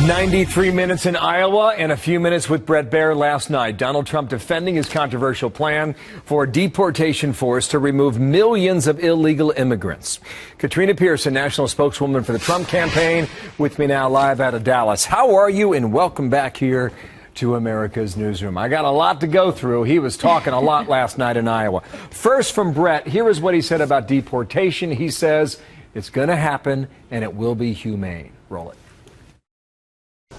93 minutes in Iowa and a few minutes with Brett Baer last night. Donald Trump defending his controversial plan for a deportation force to remove millions of illegal immigrants. Katrina Pearson, national spokeswoman for the Trump campaign, with me now live out of Dallas. How are you? And welcome back here to America's Newsroom. I got a lot to go through. He was talking a lot last night in Iowa. First from Brett, here is what he said about deportation. He says it's going to happen and it will be humane. Roll it.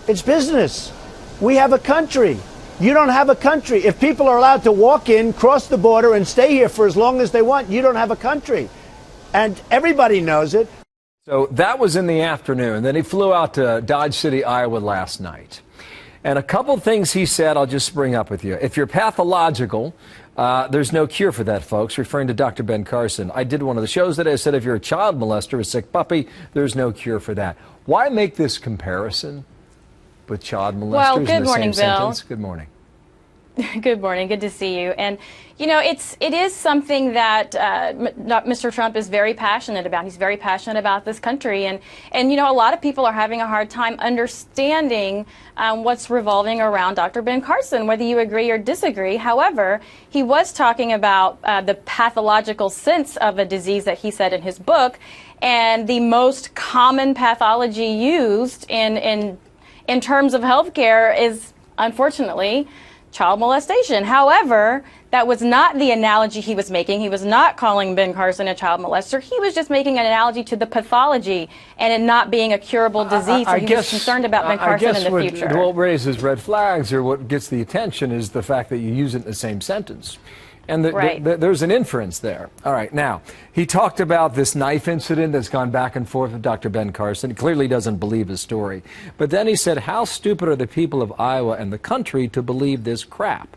It's business. We have a country. You don't have a country. If people are allowed to walk in, cross the border, and stay here for as long as they want, you don't have a country. And everybody knows it. So that was in the afternoon. Then he flew out to Dodge City, Iowa last night. And a couple things he said I'll just bring up with you. If you're pathological, there's no cure for that, folks, referring to Dr. Ben Carson. I did one of the shows today. I said if you're a child molester, a sick puppy, there's no cure for that. Why make this comparison with child molesters? Well, good in the morning, same Bill. Sentence? Good morning. Good morning. Good to see you. And, you know, it is something that Mr. Trump is very passionate about. He's very passionate about this country. And you know, a lot of people are having a hard time understanding what's revolving around Dr. Ben Carson, whether you agree or disagree. However, he was talking about the pathological sense of a disease that he said in his book. And the most common pathology used in terms of healthcare is, unfortunately, child molestation. However, that was not the analogy he was making. He was not calling Ben Carson a child molester. He was just making an analogy to the pathology and it not being a curable disease. So he was concerned about Ben Carson in the future. What raises red flags, or what gets the attention, is the fact that you use it in the same sentence. And there's an inference there. All right, now, he talked about this knife incident that's gone back and forth with Dr. Ben Carson. He clearly doesn't believe his story. But then he said, how stupid are the people of Iowa and the country to believe this crap?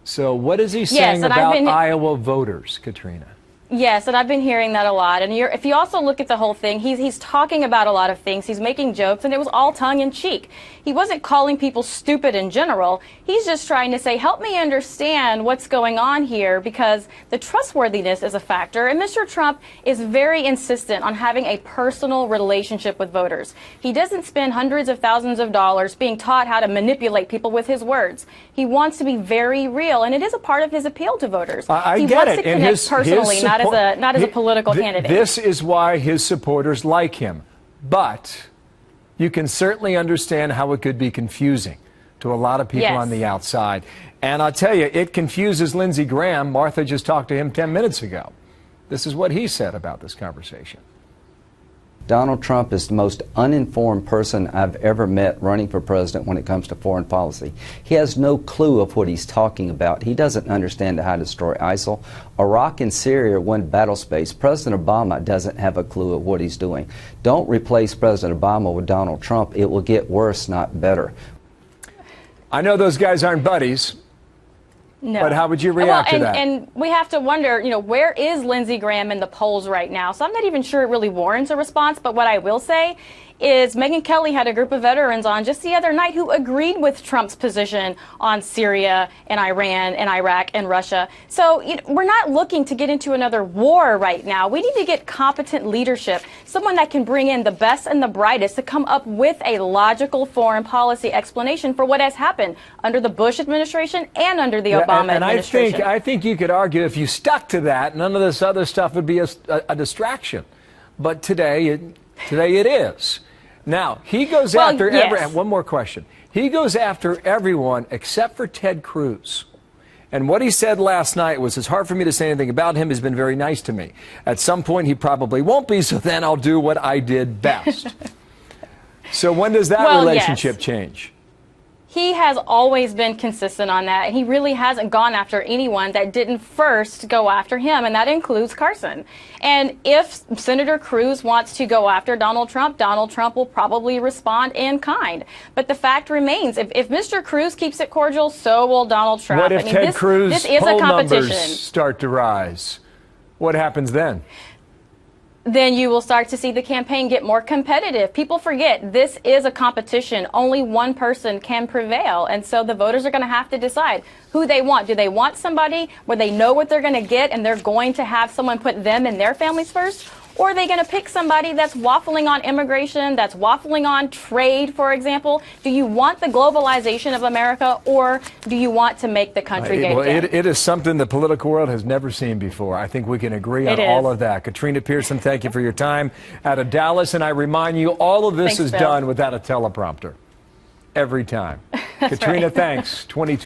So what is he saying about Iowa voters, Katrina? Yes, and I've been hearing that a lot. And if you also look at the whole thing, he's talking about a lot of things. He's making jokes, and it was all tongue-in-cheek. He wasn't calling people stupid in general. He's just trying to say, help me understand what's going on here, because the trustworthiness is a factor. And Mr. Trump is very insistent on having a personal relationship with voters. He doesn't spend hundreds of thousands of dollars being taught how to manipulate people with his words. He wants to be very real, and it is a part of his appeal to voters. He wants to connect personally, not as a political candidate. This is why his supporters like him. But you can certainly understand how it could be confusing to a lot of people on the outside. And I'll tell you, it confuses Lindsey Graham. Martha just talked to him 10 minutes ago. This is what he said about this conversation. Donald Trump is the most uninformed person I've ever met running for president when it comes to foreign policy. He has no clue of what he's talking about. He doesn't understand how to destroy ISIL. Iraq and Syria won battle space. President Obama doesn't have a clue of what he's doing. Don't replace President Obama with Donald Trump. It will get worse, not better. I know those guys aren't buddies. No. But how would you react to that? And we have to wonder, you know, where is Lindsey Graham in the polls right now? So I'm not even sure it really warrants a response. But what I will say is Megyn Kelly had a group of veterans on just the other night who agreed with Trump's position on Syria and Iran and Iraq and Russia. So we're not looking to get into another war right now. We need to get competent leadership, someone that can bring in the best and the brightest to come up with a logical foreign policy explanation for what has happened under the Bush administration and under the Obama administration. I think you could argue if you stuck to that, none of this other stuff would be a distraction. But today it is. Now, he goes after one more question. He goes after everyone except for Ted Cruz. And what he said last night was, it's hard for me to say anything about him. He's been very nice to me. At some point, he probably won't be, so then I'll do what I did best. So when does that relationship change? He has always been consistent on that. He really hasn't gone after anyone that didn't first go after him, and that includes Carson. And if Senator Cruz wants to go after Donald Trump will probably respond in kind. But the fact remains, if Mr. Cruz keeps it cordial, so will Donald Trump. What if Ted Cruz poll numbers start to rise? What happens then? Then you will start to see the campaign get more competitive. People forget this is a competition. Only one person can prevail. And so the voters are going to have to decide who they want. Do they want somebody where they know what they're going to get and they're going to have someone put them and their families first? Or are they going to pick somebody that's waffling on immigration, that's waffling on trade, for example? Do you want the globalization of America, or do you want to make the country great again? It is something the political world has never seen before. I think we can agree on all of that. Katrina Pearson, thank you for your time out of Dallas. And I remind you, all of this is done without a teleprompter. Every time. Katrina, right. thanks. 22.